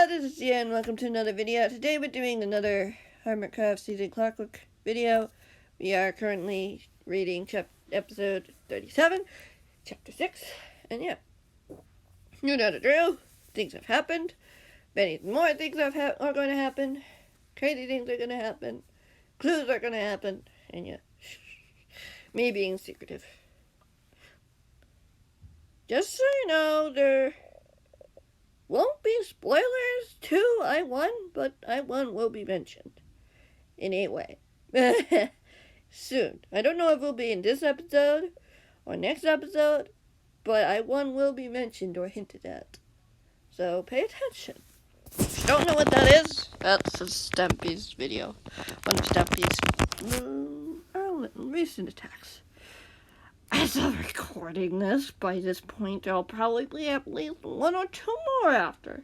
This is Grian. Welcome to another video. Today we're doing another Hermitcraft season Clockwork video. We are currently reading episode 37, chapter 6, and yeah. You know the drill. Things have happened. Many more things are going to happen. Crazy things are going to happen. Clues are going to happen. And yeah. Me being secretive. Just so you know, there won't be spoilers to I-1, but I-1 will be mentioned in a way. Soon. I don't know if it will be in this episode or next episode, but I-1 will be mentioned or hinted at. So pay attention. If you don't know what that is, that's a Stampy's video. One of Stampy's recent attacks. As I'm recording this, by this point, I'll probably be at least one or two more after.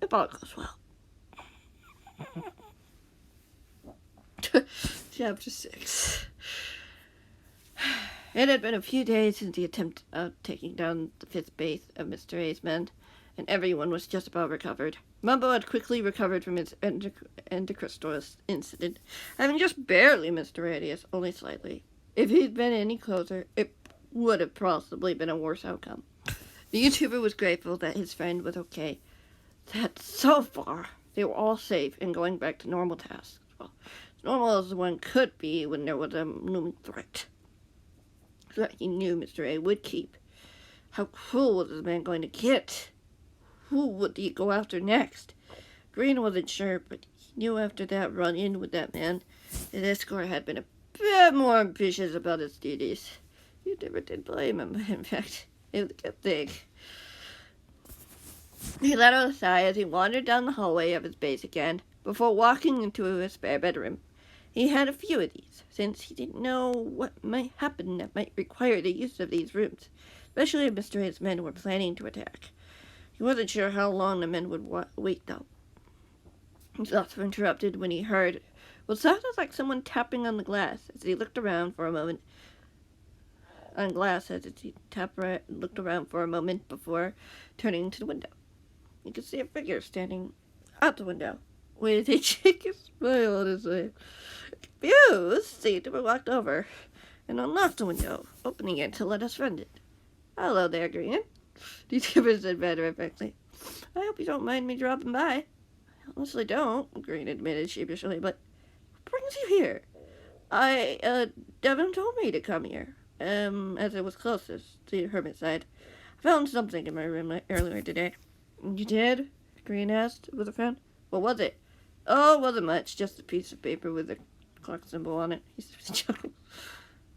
If all goes well. Chapter 6. It had been a few days since the attempt of taking down the 5th base of Mr. A's men, and everyone was just about recovered. Mumbo had quickly recovered from his endocristals incident, having just barely missed the radius, only slightly. If he'd been any closer, it would have possibly been a worse outcome. The YouTuber was grateful that his friend was okay, that so far they were all safe and going back to normal tasks. Well, as normal as one could be when there was a looming threat. Threat he knew Mr. A would keep. How cruel was this man going to get? Who would he go after next? Grian wasn't sure, but he knew after that run-in with that man, his escort had been a bit more ambitious about his duties. You never did blame him. In fact, it was a good thing. He let out a sigh as he wandered down the hallway of his base again, before walking into his spare bedroom. He had a few of these, since he didn't know what might happen that might require the use of these rooms, especially if Mr. A's men were planning to attack. He wasn't sure how long the men would wait, though. His thoughts were interrupted when he heard what sounded like someone tapping on the glass as he looked around for a moment. Looked around for a moment before turning to the window. You could see a figure standing out the window with a cheeky smile on his face. Confused, the YouTuber walked over and unlocked the window, opening it to let us friend it. "Hello there, Grian," the YouTuber said matter-of-factly. "I hope you don't mind me dropping by." "I honestly don't," Grian admitted sheepishly, "but what brings you here?" Devin told me to come here, as it was closest," the hermit sighed. "I found something in my room earlier today." "You did?" Grian asked with a frown. "What was it?" "Oh, it wasn't much, just a piece of paper with a clock symbol on it." He chuckled.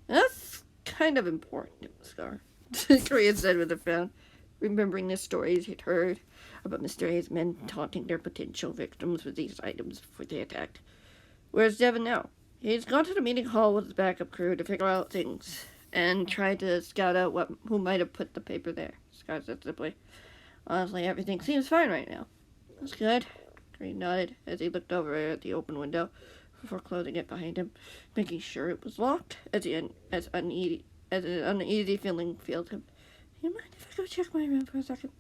"That's kind of important, Scar," Grian said with a frown, remembering the stories he'd heard about Mr. A's men taunting their potential victims with these items before they attacked. "Where's Devin now?" "He's gone to the meeting hall with his backup crew to figure out things and try to scout out who might have put the paper there," Scar said simply. "Honestly, everything seems fine right now." "That's good," Grian nodded as he looked over at the open window before closing it behind him, making sure it was locked as an uneasy feeling filled him. "Do you mind if I go check my room for a second?"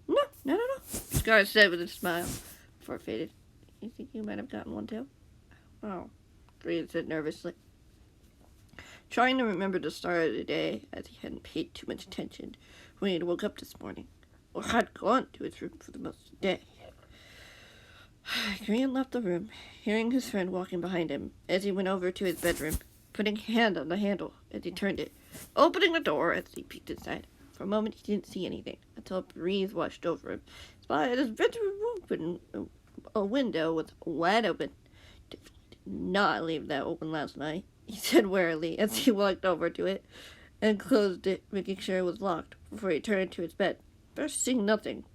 "No, not at all," Scar said with a smile before it faded. "You think you might have gotten one too?" "Oh," Grian said nervously, trying to remember the start of the day as he hadn't paid too much attention when he had woke up this morning, or had gone to his room for the most of the day. Grian left the room, hearing his friend walking behind him as he went over to his bedroom, putting a hand on the handle as he turned it, opening the door as he peeked inside. For a moment he didn't see anything, until a breeze washed over him. He spotted his bedroom open, a window was wide open. "Definitely did not leave that open last night," he said warily as he walked over to it and closed it, making sure it was locked before he turned to his bed. First seeing nothing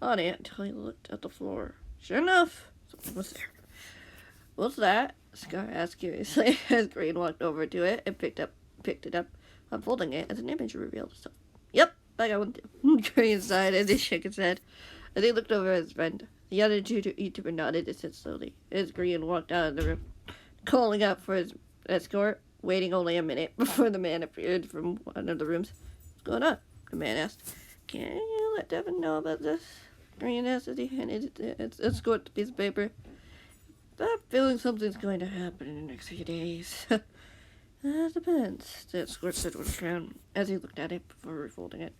on it until he looked at the floor. Sure enough, something was there. "What's that?" Scar asked curiously as Grian walked over to it and picked it up, unfolding it as an image revealed itself. "Yep, I got one too." Grian sighed as he shook his head. As he looked over at his friend, the other YouTuber nodded and said slowly as Grian walked out of the room, calling out for his escort, waiting only a minute before the man appeared from one of the rooms. "What's going on?" the man asked. "Can you let Devin know about this?" Grian asked as he handed escort the piece of paper. But I'm feeling something's going to happen in the next few days. That depends, the escort said with a frown as he looked at it before refolding it.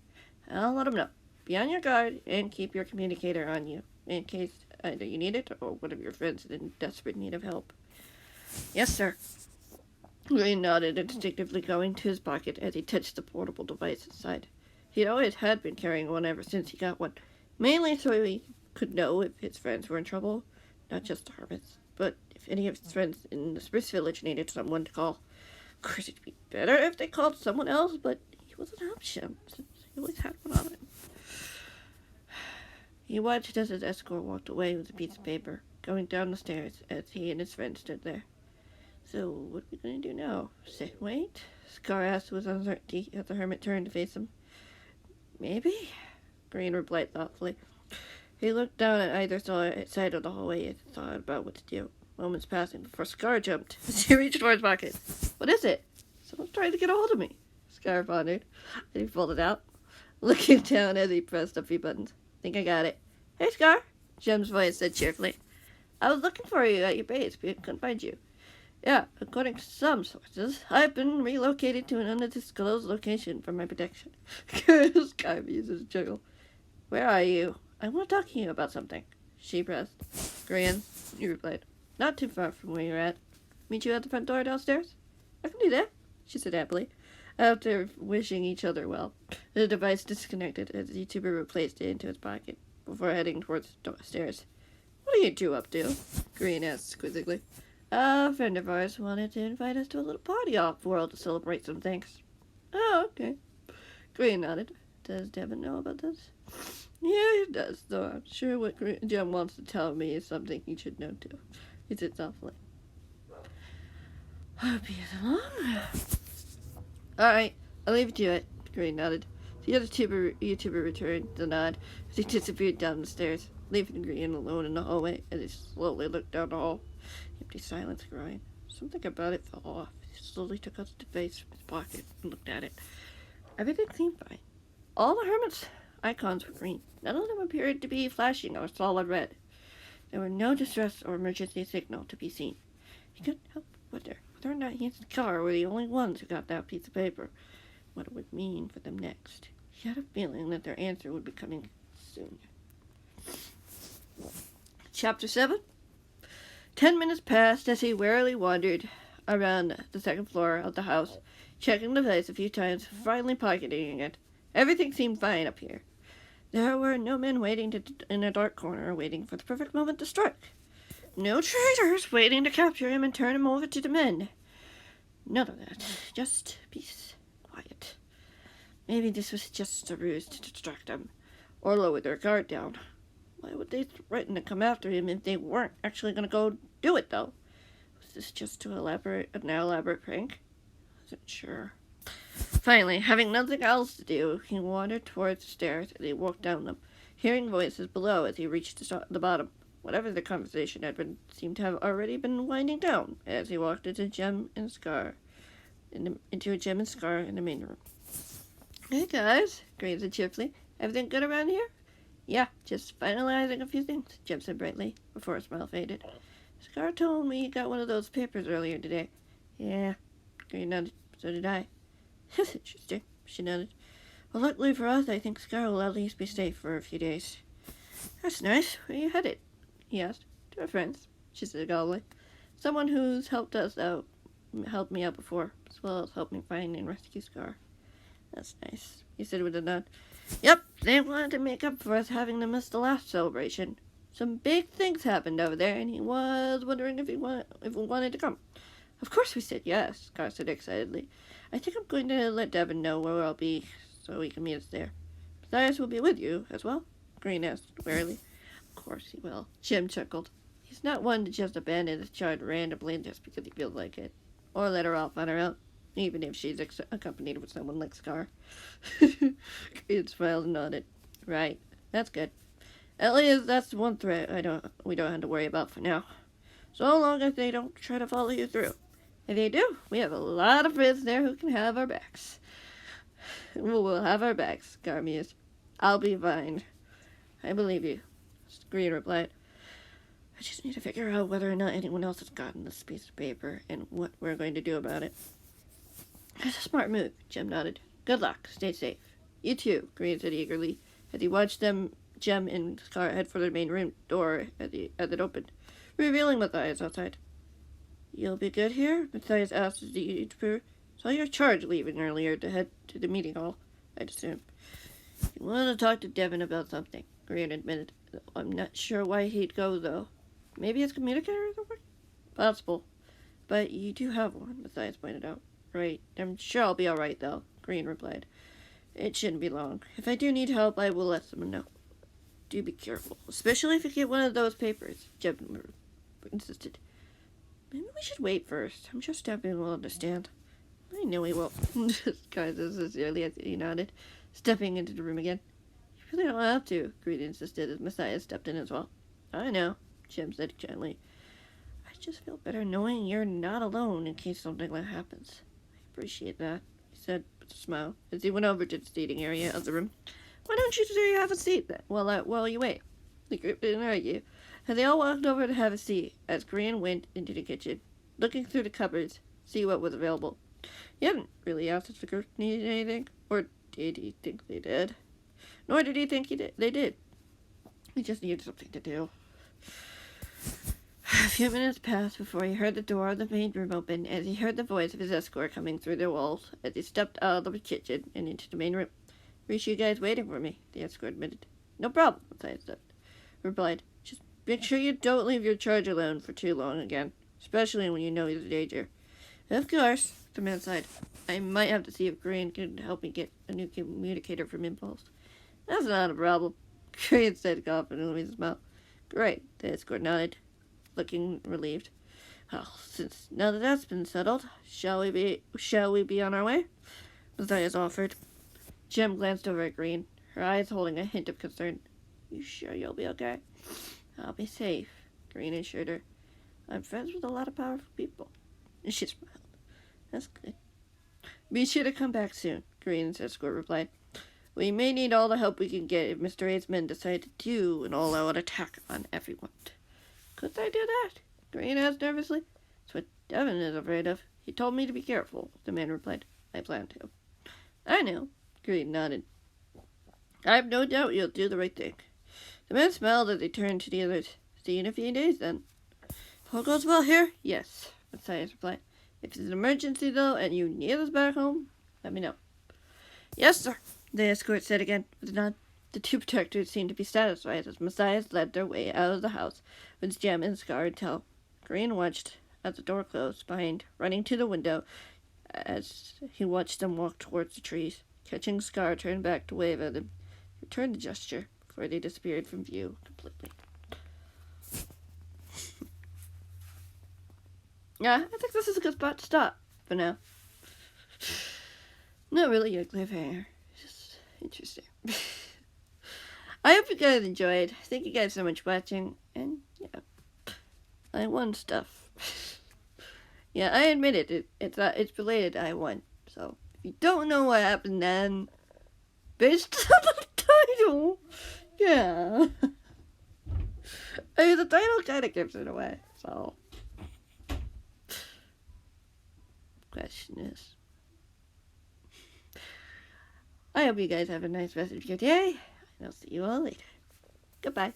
I'll let him know. Be on your guard and keep your communicator on you in case either you need it or one of your friends is in desperate need of help. Yes, sir. Grian nodded, instinctively going to his pocket as he touched the portable device inside. He always had been carrying one ever since he got one, mainly so he could know if his friends were in trouble, not just the hermits, but if any of his friends in the Spruce Village needed someone to call. Of course, it'd be better if they called someone else, but he was an option, since he always had one on him. He watched as his escort walked away with a piece of paper, going down the stairs as he and his friend stood there. So, what are we going to do now? Sit and wait? Scar asked with uncertainty as the hermit turned to face him. Maybe? Grian replied thoughtfully. He looked down at either side of the hallway and thought about what to do. Moments passing before Scar jumped as he reached for his pocket. What is it? Someone's trying to get a hold of me. Scar pondered, and he pulled it out, looking down as he pressed a few buttons. Think I got it. Hey, Scar, Jem's voice said cheerfully. I was looking for you at your base, but couldn't find you. Yeah, according to some sources, I've been relocated to an undisclosed location for my protection. Scar uses a chuckle. Where are you? I want to talk to you about something. She pressed. Grian, he replied. Not too far from where you're at. Meet you at the front door downstairs? I can do that, she said happily. After wishing each other well, the device disconnected as the YouTuber replaced it into his pocket before heading towards the stairs. What are you two up to? Grian asked quizzically. A friend of ours wanted to invite us to a little party off-world to celebrate some things. Oh, okay. Grian nodded. Does Devin know about this? Yeah, he does, though I'm sure what Jem wants to tell me is something he should know too. He said softly. Hope you get along. Alright, I'll leave it to it, Grian nodded. The other YouTuber returned the nod as he disappeared down the stairs, leaving Grian alone in the hallway as he slowly looked down the hall. Empty silence growing. Something about it fell off. He slowly took out the device from his pocket and looked at it. Everything seemed fine. All the hermits' icons were green. None of them appeared to be flashing or solid red. There were no distress or emergency signal to be seen. He couldn't help wonder whether or not he and Scar were the only ones who got that piece of paper. What it would mean for them next. He had a feeling that their answer would be coming soon. Chapter 7. 10 minutes passed as he warily wandered around the second floor of the house, checking the place a few times, finally pocketing it. Everything seemed fine up here. There were no men waiting in a dark corner, waiting for the perfect moment to strike. No traitors waiting to capture him and turn him over to the men. None of that. Just peace. Quiet. Maybe this was just a ruse to distract them, or lower their guard down. Why would they threaten to come after him if they weren't actually going to go do it, though? Was this just an elaborate prank? I wasn't sure. Finally, having nothing else to do, he wandered towards the stairs and he walked down them, hearing voices below as he reached the bottom. Whatever the conversation had been, seemed to have already been winding down as he walked into Jem and Scar in the main room. Hey guys, Grian said cheerfully. Everything good around here? Yeah, just finalizing a few things, Jem said brightly, before her smile faded. Scar told me you got one of those papers earlier today. Yeah, Grian nodded. So did I. That's interesting, she nodded. Well, luckily for us, I think Scar will at least be safe for a few days. That's nice. Where are you headed? He asked. To our friends, she said gallantly. Someone who's helped me out before, as well as helped me find and rescue Scar. That's nice, he said with a nod. Yep, they wanted to make up for us having to miss the last celebration. Some big things happened over there, and he was wondering if we wanted to come. Of course we said yes, Scar said excitedly. I think I'm going to let Devin know where I'll be, so he can meet us there. Besides, we'll be with you, as well? Grian asked wearily. Of course he will, Jem chuckled. He's not one to just abandon his child randomly just because he feels like it, or let her off on her own, even if she's accompanied with someone like Scar. Grian smiled and nodded. Right, that's good. At least that's one threat we don't have to worry about for now. So long as they don't try to follow you through. If they do, we have a lot of friends there who can have our backs. We'll have our backs, Scar mused. I'll be fine. I believe you, Grian replied. I just need to figure out whether or not anyone else has gotten this piece of paper and what we're going to do about it. It's a smart move, Jem nodded. Good luck. Stay safe. You too, Grian said eagerly, as he watched Jem and Scar head for the main room door as it opened, revealing Matthias outside. You'll be good here? Matthias asked as he entered. Saw your charge leaving earlier to head to the meeting hall, I'd assume. He wanted to talk to Devin about something, Grian admitted. I'm not sure why he'd go, though. Maybe his communicator isn't working? Possible. But you do have one, Matthias pointed out. Right. I'm sure I'll be alright, though, Grian replied. It shouldn't be long. If I do need help, I will let someone know. Do be careful, especially if you get one of those papers, Jem insisted. Maybe we should wait first. I'm sure Stephen will understand. I know he will. Scar said sincerely as he nodded, stepping into the room again. You really don't have to, Grian insisted as Matthias stepped in as well. I know, Jem said gently. I just feel better knowing you're not alone in case something like that happens. I appreciate that, he said with a smile as he went over to the seating area of the room. Why don't you have a seat then, while you wait? The group didn't argue, and they all walked over to have a seat as Grian went into the kitchen, looking through the cupboards to see what was available. He hadn't really asked if the group needed anything, or did he think they did? Nor did he think they did. He just needed something to do. A few minutes passed before he heard the door of the main room open, as he heard the voice of his escort coming through the walls as he stepped out of the kitchen and into the main room. Appreciate you guys waiting for me, the escort admitted. No problem, Matthias replied. Just make sure you don't leave your charge alone for too long again, especially when you know he's a danger. Of course, the man sighed. I might have to see if Grian can help me get a new communicator from Impulse. That's not a problem, Grian said confidently with a smile. Great, the escort nodded, looking relieved. Well, since now that that's been settled, shall we be on our way? Matthias offered. Jem glanced over at Grian, her eyes holding a hint of concern. You sure you'll be okay? I'll be safe, Grian assured her. I'm friends with a lot of powerful people. And she smiled. That's good. Be sure to come back soon, Grian's escort replied. We may need all the help we can get if Mr. A's men decide to do an all-out attack on everyone. Could they do that? Grian asked nervously. That's what Devin is afraid of. He told me to be careful, the man replied. I plan to. I know, Grian nodded. I have no doubt you'll do the right thing. The man smiled as he turned to the others. See you in a few days, then. If all goes well here, yes, Matthias replied. If it's an emergency, though, and you need us back home, let me know. Yes, sir, the escort said again with a nod. The two protectors seemed to be satisfied as Matthias led their way out of the house with Jem and Scar until Grian watched as the door closed behind, running to the window as he watched them walk towards the trees. Catching Scar turn back to wave at him, he returned the gesture before they disappeared from view completely. Yeah, I think this is a good spot to stop for now. Not really a cliffhanger. Just interesting. I hope you guys enjoyed. Thank you guys so much for watching. And yeah, I won stuff. Yeah, I admit it. It's related to I won. So if you don't know what happened then, based on the title, yeah. I mean, the title kind of gives it away. So question is, I hope you guys have a nice rest of your day, and I'll see you all later. Goodbye.